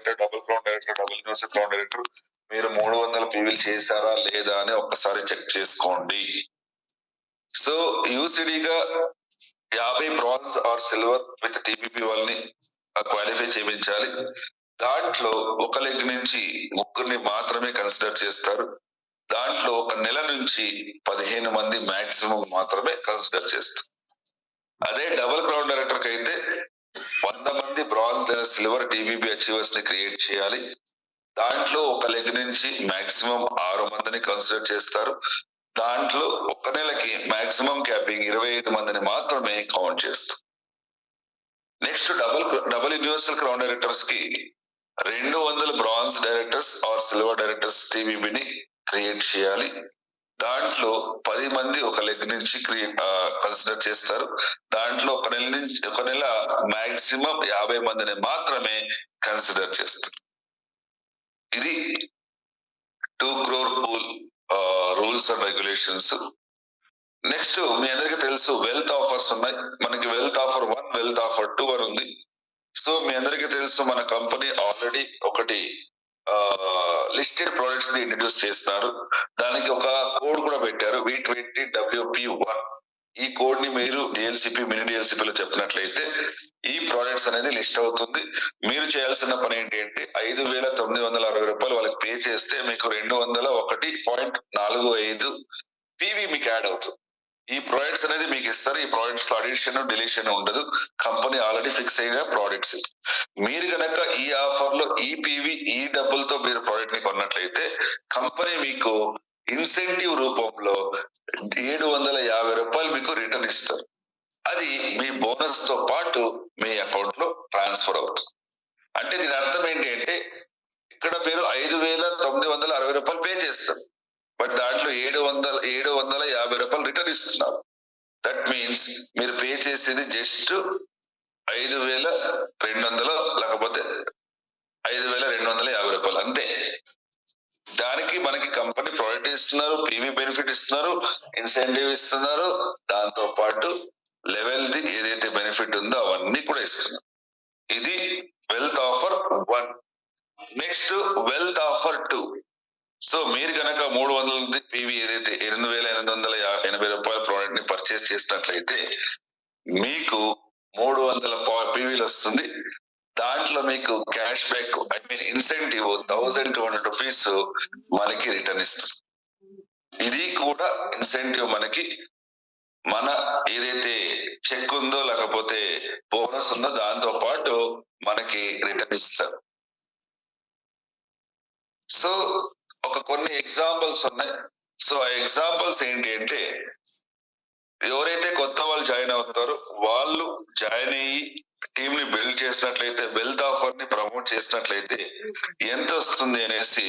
Director, double crown director, double universal crown director మీరు 300 పీవీలు చేశారా లేదా అని ఒక్కసారి చెక్ చేసుకోండి. సో యూసిడిగా 50 bronze or silver with TPP వాళ్ళని క్వాలిఫై చేయించాలి. దాంట్లో ఒక లెగ్ నుంచి ముగ్గురిని మాత్రమే కన్సిడర్ చేస్తారు. దాంట్లో ఒక నెల నుంచి 15 మంది మాక్సిమం మాత్రమే కన్సిడర్ చేస్తారు. అదే డబుల్ క్రౌన్ డైరెక్టర్ కి అయితే 100 మంది బ్రాంజ్ లేదా సిల్వర్ టీబీబీ అచీవర్స్ ని క్రియేట్ చేయాలి. దాంట్లో ఒక లెగ్ నుంచి మాక్సిమం 6 మందిని కన్సిడర్ చేస్తారు. దాంట్లో ఒక నెలకి మాక్సిమం క్యాపింగ్ 25 మందిని మాత్రమే కౌంట్ చేస్తారు. Next double universal crown directors కి 200 bronze directors or silver directors టీబీబీని క్రియేట్ చేయాలి. దాంట్లో 10 మంది ఒక లెగ్ నుంచి కన్సిడర్ చేస్తారు. దాంట్లో ఒక నెల మాక్సిమం 50 మందిని మాత్రమే కన్సిడర్ చేస్తారు. ఇది 2 crore pool rules and regulations. Next మీ అందరికీ తెలుసు వెల్త్ ఆఫర్స్ ఉన్నాయి. మనకి వెల్త్ ఆఫర్ 1, వెల్త్ ఆఫర్ 2 అని ఉంది. సో మీ అందరికీ తెలుసు మన కంపెనీ ఆల్రెడీ ఒకటి లిస్టెడ్ ప్రొడక్ట్స్ ని ఇంట్రడ్యూస్ చేస్తున్నారు. దానికి ఒక కోడ్ కూడా పెట్టారు, V20WP1. ఈ కోడ్ ని మీరు డిఎల్సిపి మినీ డిఎల్సిపిలో చెప్పినట్లయితే ఈ ప్రొడక్ట్స్ అనేది లిస్ట్ అవుతుంది. మీరు చేయాల్సిన పని ఏంటి అంటే 5,960 రూపాయలు వాళ్ళకి పే చేస్తే మీకు 201.45 పీవీ మీకు యాడ్ అవుతుంది. ఈ ప్రొడక్ట్స్ అనేది మీకు ఇస్తారు. ఈ ప్రొడక్ట్స్ అడిషన్ డిలీషన్ ఉండదు. కంపెనీ ఆల్రెడీ ఫిక్స్ అయిన ప్రొడక్ట్స్. మీరు కనుక ఈ ఆఫర్ లో ఈ పీవీ ఈ డబ్బులతో మీరు ప్రొడక్ట్ ని కొన్నట్లయితే కంపెనీ మీకు ఇన్సెంటివ్ రూపంలో 750 రూపాయలు మీకు రిటర్న్ ఇస్తారు. అది మీ బోనస్ తో పాటు మీ అకౌంట్ లో ట్రాన్స్ఫర్ అవుతుంది. అంటే దీని అర్థం ఏంటి అంటే ఇక్కడ మీరు 5,960 రూపాయలు పే చేస్తారు, బట్ దాంట్లో 750 రూపాయలు రిటర్న్ ఇస్తున్నారు. దట్ మీన్స్ మీరు పే చేసేది జస్ట్ 5,200 లేకపోతే 5,250 రూపాయలు అంతే. దానికి మనకి కంపెనీ ప్రొడక్ట్ ఇస్తున్నారు, పీవీ బెనిఫిట్ ఇస్తున్నారు, ఇన్సెంటివ్ ఇస్తున్నారు, దాంతో పాటు లెవెల్ ది ఏదైతే బెనిఫిట్ ఉందో అవన్నీ కూడా ఇస్తున్నారు. ఇది wealth offer 1. Next wealth offer 2. So మీరు కనుక 300 పీవీ ఏదైతే 8,880 రూపాయల ప్రోడక్ట్ ని పర్చేస్ చేసినట్లయితే మీకు 300 పీవీలు వస్తుంది. దాంట్లో మీకు క్యాష్ బ్యాక్ ఇన్సెంటివ్ 1,200 రూపీస్ మనకి రిటర్న్ ఇస్తుంది. ఇది కూడా ఇన్సెంటివ్ మనకి మన ఏదైతే చెక్ ఉందో లేకపోతే బోనస్ ఉందో దాంతో పాటు మనకి రిటర్న్ ఇస్తారు. సో కొన్ని ఎగ్జాంపుల్స్ ఉన్నాయి. సో ఆ ఎగ్జాంపుల్స్ ఏంటి అంటే ఎవరైతే కొత్త వాళ్ళు జాయిన్ అవుతారో వాళ్ళు జాయిన్ అయ్యి టీమ్ ని బిల్డ్ చేసినట్లయితే వెల్త్ ఆఫర్ ని ప్రమోట్ చేసినట్లయితే ఎంత వస్తుంది అనేసి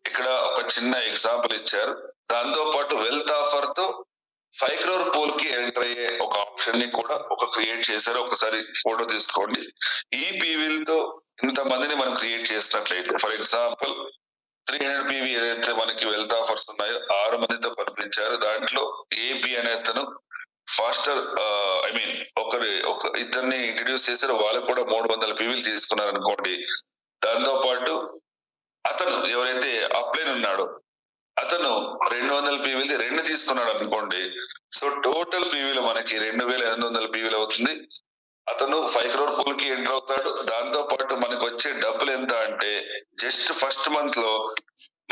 ఇక్కడ ఒక చిన్న ఎగ్జాంపుల్ ఇచ్చారు. దాంతో పాటు వెల్త్ ఆఫర్ తో 5 crore పూల్ కి ఎంటర్ అయ్యే ఒక ఆప్షన్ ని కూడా క్రియేట్ చేశారు. ఒకసారి ఫోటో తీసుకోండి. ఈ పీవీలతో ఇంత మందిని మనం క్రియేట్ చేసినట్లయితే ఫర్ ఎగ్జాంపుల్ 300 పీవీ ఏదైతే మనకి వెల్త్ ఆఫర్స్ ఉన్నాయో 6 మందితో కనిపించారు. దాంట్లో ఏబి అనే అతను ఫాస్టర్ ఇద్దరిని ఇంట్రడ్యూస్ చేశారు. వాళ్ళు కూడా 300 పీవీలు తీసుకున్నారు అనుకోండి. దాంతో పాటు అతను ఎవరైతే అప్లైన్ ఉన్నాడో అతను 200 పీవీలు 2 తీసుకున్నాడు అనుకోండి. సో టోటల్ పీవీలు మనకి 2,800 పీవీలు అవుతుంది. అతను 5 crore పూల్ కి ఎంటర్ అవుతాడు. దాంతో పాటు మనకు వచ్చే డబ్బులు ఎంత అంటే జస్ట్ ఫస్ట్ మంత్ లో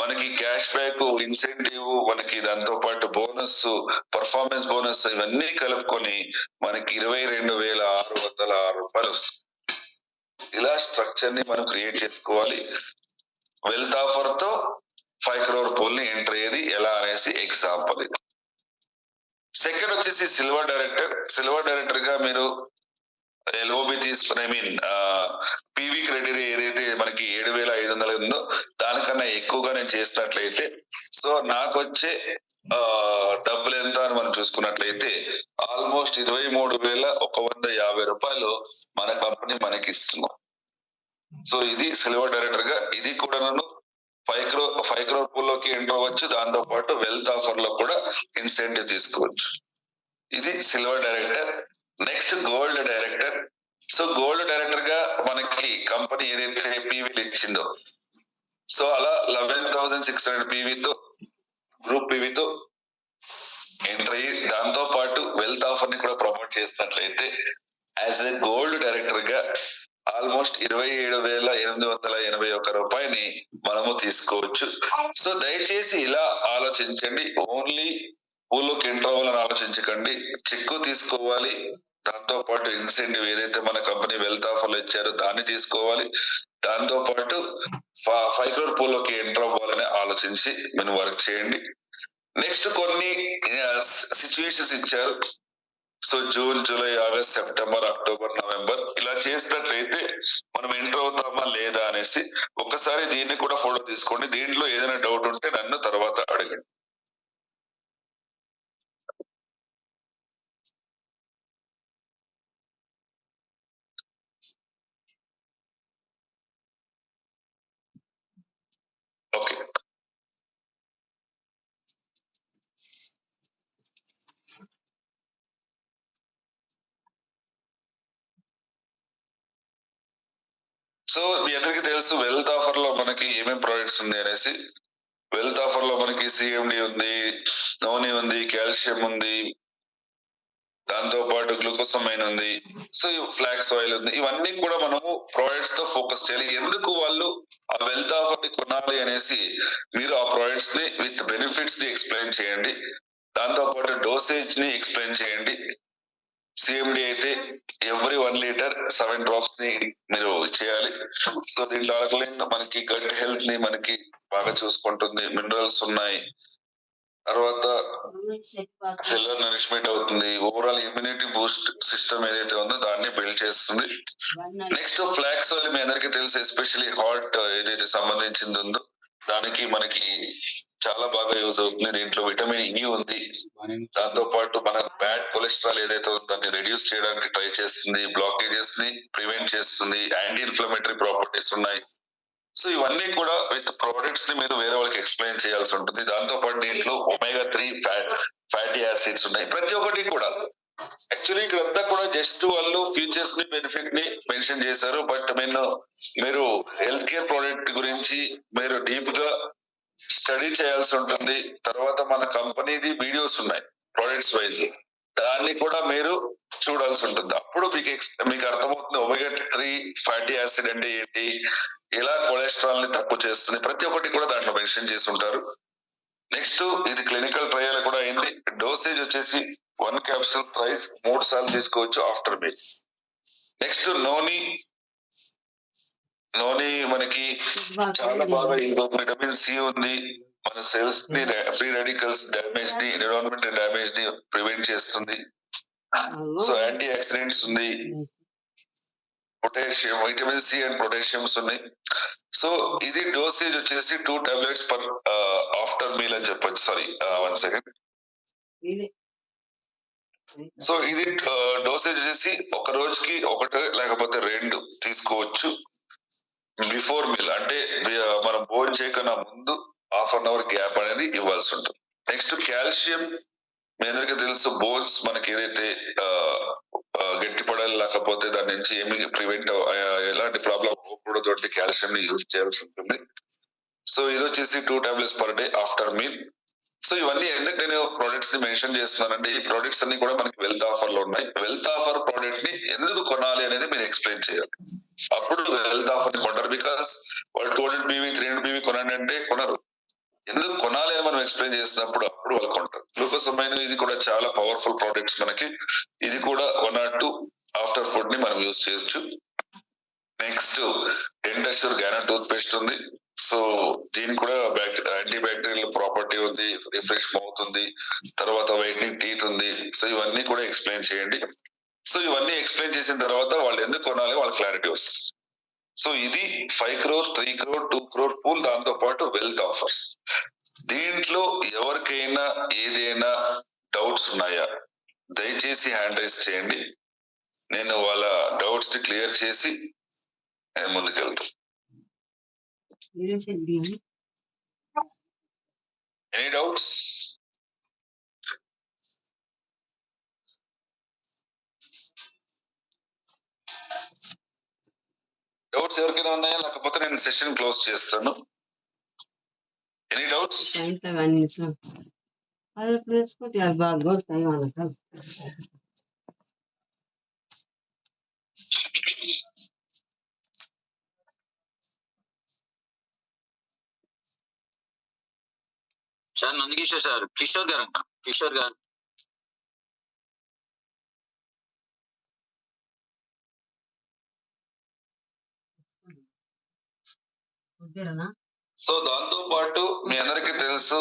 మనకి క్యాష్ బ్యాక్, ఇన్సెంటివ్, మనకి దాంతో పాటు బోనస్, పర్ఫార్మెన్స్ బోనస్ ఇవన్నీ కలుపుకొని మనకి 22,606 రూపాయలు వస్తుంది. ఇలా స్ట్రక్చర్ ని మనం క్రియేట్ చేసుకోవాలి. వెల్త్ ఆఫర్ తో 5 crore పూల్ ని ఎంటర్ అయ్యేది ఎలా అనేసి ఎగ్జాంపుల్ ఇది. సెకండ్ వచ్చేసి సిల్వర్ డైరెక్టర్. సిల్వర్ డైరెక్టర్ గా మీరు ఎల్ఓబి తీసుకుని పీవీ క్రైటీరియా ఏదైతే మనకి 7,500 ఉందో దానికన్నా ఎక్కువగా నేను చేసినట్లయితే సో నాకు వచ్చే డబ్బులు ఎంత అని మనం చూసుకున్నట్లయితే ఆల్మోస్ట్ 23,150 రూపాయలు మన కంపెనీ మనకి ఇస్తున్నాం. సో ఇది సిల్వర్ డైరెక్టర్ గా. ఇది కూడా నన్ను 5 crore పూల్ లోకి ఎంటర్ అవ్వచ్చు. దాంతో పాటు వెల్త్ ఆఫర్ లో కూడా ఇన్సెంటివ్ తీసుకోవచ్చు. ఇది silver director. Next gold director. So gold director గా మనకి కంపెనీ ఏదైతే పీవీలు ఇచ్చిందో, సో అలా 11,600 పీవీతో గ్రూప్ పీవీతో ఎంటర్ అయ్యి దాంతో పాటు వెల్త్ ఆఫర్ ని కూడా ప్రమోట్ చేసినట్లయితే యాజ్ ఎ గోల్డ్ డైరెక్టర్ గా ఆల్మోస్ట్ 27,881 రూపాయని మనము తీసుకోవచ్చు. సో దయచేసి ఇలా ఆలోచించండి. ఓన్లీ పూల్లోకి ఎంటర్ అవ్వాలని ఆలోచించకండి. చెక్కు తీసుకోవాలి, దాంతో పాటు ఇన్సెంటివ్ ఏదైతే మన కంపెనీ వెల్త్ ఆఫర్లు ఇచ్చారో దాన్ని తీసుకోవాలి, దాంతో పాటు 5 crore పూల్లోకి ఎంటర్ అవ్వాలని ఆలోచించి మీరు వర్క్ చేయండి. నెక్స్ట్ కొన్ని సిచ్యువేషన్స్ ఇచ్చారు. So June, July, August, September, October, November ఇలా చేసినట్లయితే మనం ఎంటర్ అవుతామా లేదా అనేసి ఒక్కసారి దీన్ని కూడా ఫోటో తీసుకోండి. దీంట్లో ఏదైనా డౌట్ ఉంటే నన్ను తర్వాత అడగండి. ఓకే, సో మీ అందరికి తెలుసు వెల్త్ ఆఫర్ లో మనకి ఏమేమి ప్రొడక్ట్స్ ఉంది అనేసి. వెల్త్ ఆఫర్ లో మనకి సిఎండి ఉంది, నోని ఉంది, కాల్షియం ఉంది, దాంతో పాటు గ్లూకోసమైన్ ఉంది, సో ఫ్లాక్స్ ఆయిల్ ఉంది. ఇవన్నీ కూడా మనము ప్రొడక్ట్స్ తో ఫోకస్ చేయాలి. ఎందుకు వాళ్ళు ఆ వెల్త్ ఆఫర్ ని కొనాలి అనేసి మీరు ఆ ప్రొడక్ట్స్ ని విత్ బెనిఫిట్స్ ని ఎక్స్ప్లెయిన్ చేయండి. దాంతో పాటు డోసేజ్ ని ఎక్స్ప్లెయిన్ చేయండి. సిఎండి అయితే ఎవ్రీ 1 లీటర్ 7 డ్రాప్స్ ని మీరు చేయాలి. సో దీంట్లో ఆల్కలైన్ మనకి గట్ హెల్త్ ని మనకి బాగా చూసుకుంటుంది, మినరల్స్ ఉన్నాయి, తర్వాత సెల్యులర్ నరిష్మెంట్ అవుతుంది, ఓవరాల్ ఇమ్యూనిటీ బూస్ట్ సిస్టమ్ ఏదైతే ఉందో దాన్ని బిల్డ్ చేస్తుంది. నెక్స్ట్ ఫ్లాక్స్ ఆయిల్ మీ అందరికీ తెలుసు, ఎస్పెషల్లీ హార్ట్ ఏదైతే సంబంధించింది ఉందో దానికి మనకి చాలా బాగా యూజ్ అవుతుంది. దీంట్లో విటమిన్ ఇ ఉంది, దాంతో పాటు మన బ్యాడ్ కొలెస్ట్రాల్ ఏదైతే ఉందో దాన్ని రెడ్యూస్ చేయడానికి ట్రై చేస్తుంది, బ్లాకేజెస్ ని ప్రివెంట్ చేస్తుంది, యాంటీ ఇన్ఫ్లమేటరీ ప్రాపర్టీస్ ఉన్నాయి. సో ఇవన్నీ కూడా విత్ ప్రోడక్ట్స్ ని మీరు వేరే వాళ్ళకి ఎక్స్ప్లెయిన్ చేయాల్సి ఉంటుంది. దాంతో పాటు దీంట్లో ఒమేగా 3 ఫ్యాటీ యాసిడ్స్ ఉన్నాయి. ప్రతి ఒక్కటి కూడా యాక్చువల్లీ ఇక్కడంతా కూడా జస్ట్ వాళ్ళు ఫీచర్స్ ని బెనిఫిట్ ని మెన్షన్ చేశారు. బట్ మీరు హెల్త్ కేర్ ప్రోడక్ట్ గురించి మీరు డీప్ గా స్టడీ చేయాల్సి ఉంటుంది. తర్వాత మన కంపెనీది వీడియోస్ ఉన్నాయి ప్రొడక్ట్స్ వైజ్, దాన్ని కూడా మీరు చూడాల్సి ఉంటుంది. అప్పుడు మీకు అర్థమవుతుంది ఒమేగా 3 ఫ్యాటీ యాసిడ్ అంటే ఏంటి, ఎలా కొలెస్ట్రాల్ ని తక్కువ చేస్తుంది, ప్రతి ఒక్కటి కూడా దాంట్లో మెన్షన్ చేసి ఉంటారు. నెక్స్ట్ ఇది క్లినికల్ ట్రయల్ కూడా అయింది. డోసేజ్ వచ్చేసి 1 క్యాప్సూల్ ప్రైస్ 3 సార్లు తీసుకోవచ్చు ఆఫ్టర్ మీల్. నెక్స్ట్ నోని మనకి చాలా బాగా విటమిన్ సి ఉంది, మన సెల్స్ ని ఫ్రీ రాడికల్స్ డ్యామేజ్ ని, ఎన్విరాన్మెంట్ డ్యామేజ్ ని ప్రివెంట్ చేస్తుంది. సో యాంటీ ఆక్సిడెంట్స్ ఉంది, పొటాషియం, విటమిన్ సి అండ్ పొటాషియంస్ ఉన్నాయి. సో ఇది డోసేజ్ వచ్చేసి 2 టాబ్లెట్స్ పర్ ఆఫ్టర్ మీల్ అని చెప్పొచ్చు. Sorry 1 second. సో ఇది డోసేజ్ వచ్చేసి ఒక రోజుకి ఒకటి లేకపోతే 2 తీసుకోవచ్చు బిఫోర్ మీల్, అంటే మనం భోజనం చేయకన్నా ముందు 1/2 అవర్ గ్యాప్ అనేది ఇవ్వాల్సి ఉంటుంది. నెక్స్ట్ కాల్షియం మీ అందరికీ తెలుసు, బోన్స్ మనకి ఏదైతే గట్టిపడాలి, లేకపోతే దాని నుంచి ఏమి ప్రివెంట్ ఎలాంటి ప్రాబ్లం అవ్వకూడదు, కాల్షియం ని యూజ్ చేయాల్సి ఉంటుంది. సో ఇది వచ్చేసి 2 tablets per day after meal. So ఇవన్నీ ఎందుకు నేను ప్రొడక్ట్స్ ని మెన్షన్ చేస్తున్నానంటే ఈ ప్రొడక్ట్స్ అన్ని కూడా మనకి వెల్త్ ఆఫర్ లో ఉన్నాయి. వెల్త్ ఆఫర్ ప్రోడక్ట్ ని ఎందుకు కొనాలి అనేది మీరు ఎక్స్ప్లెయిన్ చేయాలి. అప్పుడు వెల్త్ ఆఫర్ ని కొంటారు. బికాస్ వాళ్ళు 200 బీవీ 300 బీవీ కొనండి అంటే కొనరు. ఎందుకు కొనాలి అని మనం ఎక్స్ప్లెయిన్ చేసినప్పుడు అప్పుడు వాళ్ళు కొంటారు. గ్లూకోసమైన్ ఇది కూడా చాలా పవర్ఫుల్ ప్రోడక్ట్స్ మనకి. ఇది కూడా 1 or 2 ఆఫ్టర్ ఫుడ్ ని మనం యూజ్ చేయొచ్చు. నెక్స్ట్ డెంటస్యూర్ గానా టూత్ పేస్ట్ ఉంది. సో దీని కూడా యాంటీ బ్యాక్టీరియల్ ప్రాపర్టీ ఉంది, రిఫ్రెష్ మౌత్ ఉంది, తర్వాత వైట్నింగ్ టీత్ ఉంది. సో ఇవన్నీ కూడా ఎక్స్ప్లెయిన్ చేయండి. సో ఇవన్నీ ఎక్స్ప్లెయిన్ చేసిన తర్వాత వాళ్ళు ఎందుకు కొనాలి వాళ్ళ క్లారిటీ వస్తుంది. సో ఇది 5 crore 3 crore 2 crore పూల్, దాంతో పాటు వెల్త్ ఆఫర్స్. దీంట్లో ఎవరికైనా ఏదైనా డౌట్స్ ఉన్నాయా దయచేసి హ్యాండ్ రైజ్ చేయండి. నేను వాళ్ళ డౌట్స్ ని క్లియర్ చేసి నేను ముందుకెళ్తాను. Any doubts? డౌట్స్ ఎవరికైనా ఉన్నాయా? లేకపోతే నేను సెషన్ క్లోజ్ చేస్తాను. Any doubts? అవన్నీ సార్ అది ప్లేస్కోటి అది బాగా కొడతాయి వాళ్ళకి సార్ నందకిషోర్ సార్, కిషోర్ గారు అంట, కిషోర్ గారు. సో దాంతో పాటు మీ అందరికీ తెలుసు,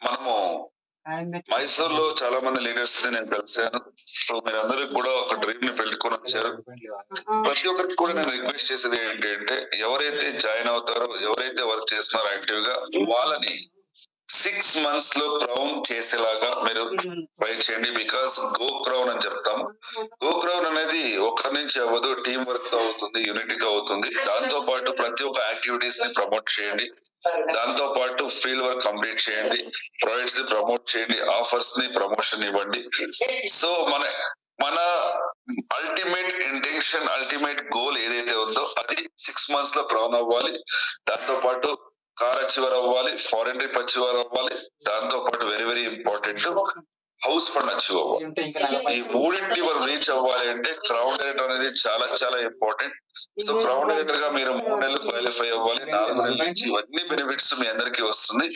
మనము మైసూర్ లో చాలా మంది లీడర్స్ నేను కలిశాను. సో మీరందరూ కూడా ఒక డ్రీమ్ ని పెట్టుకొని వచ్చారు. ప్రతి ఒక్కరికి కూడా నేను రిక్వెస్ట్ చేసేది ఏంటంటే, ఎవరైతే జాయిన్ అవుతారో, ఎవరైతే వర్క్ చేస్తున్నారో యాక్టివ్ గా, వాళ్ళని 6 months లో క్రౌన్ చేసేలాగా మీరు ట్రై చేయండి. బికాస్ గో క్రౌన్ అని చెప్తాం. గో క్రౌన్ అనేది ఒక్కరి నుంచి అవ్వదు, టీం వర్క్ తో అవుతుంది, యూనిటీతో అవుతుంది. దాంతో పాటు ప్రతి ఒక్క యాక్టివిటీస్ ని ప్రమోట్ చేయండి. దాంతో పాటు ఫీల్డ్ వర్క్ కంప్లీట్ చేయండి, ప్రాజెక్ట్స్ ని ప్రమోట్ చేయండి, ఆఫర్స్ ని ప్రమోషన్ ఇవ్వండి. సో మన అల్టిమేట్ ఇంటెన్షన్, అల్టిమేట్ గోల్ ఏదైతే ఉందో అది 6 months లో క్రౌన్ అవ్వాలి. దాంతో పాటు కార్ అచీవర్ అవ్వాలి, ఫారెన్ ట్రిప్ అచీవర్ అవ్వాలి, దాంతో పాటు very very important house fund achieve అవ్వాలి. ఈ మూడింటి మనం రీచ్ అవ్వాలి అంటే క్రౌన్ డైరెక్టర్ అనేది చాలా చాలా ఇంపార్టెంట్. సో క్రౌన్ డైరెక్టర్ గా మీరు 3 నెలలు క్వాలిఫై అవ్వాలి. 4 నెలల నుంచి ఇవన్నీ బెనిఫిట్స్ మీ అందరికీ వస్తుంది.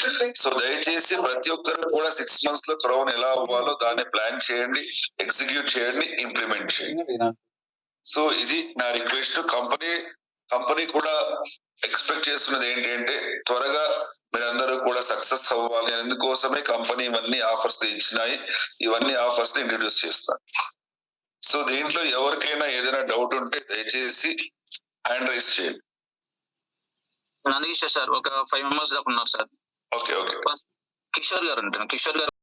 సో దయచేసి ప్రతి ఒక్కరు కూడా 6 months లో క్రౌన్ ఎలా అవ్వాలో దాన్ని ప్లాన్ చేయండి, ఎగ్జిక్యూట్ చేయండి, ఇంప్లిమెంట్ చేయండి. సో ఇది నా రిక్వెస్ట్. కంపెనీ కూడా ఎక్స్పెక్ట్ చేస్తున్నది ఏంటంటే త్వరగా మీరందరూ కూడా సక్సెస్ అవ్వాలి. అందుకోసమే కంపెనీ ఇవన్నీ ఆఫర్స్ ఇచ్చినాయి. ఇవన్నీ ఆఫర్స్ ని ఇంట్రడ్యూస్ చేస్తాను. సో దీంట్లో ఎవరికైనా ఏదైనా డౌట్ ఉంటే దయచేసి హ్యాండ్ రైజ్ చేయండి. నందకిషోర్ సార్ ఒక 5 members దాకా ఉన్నారు సార్. ఓకే కిషోర్ గారు అంటాను, కిషోర్ గారు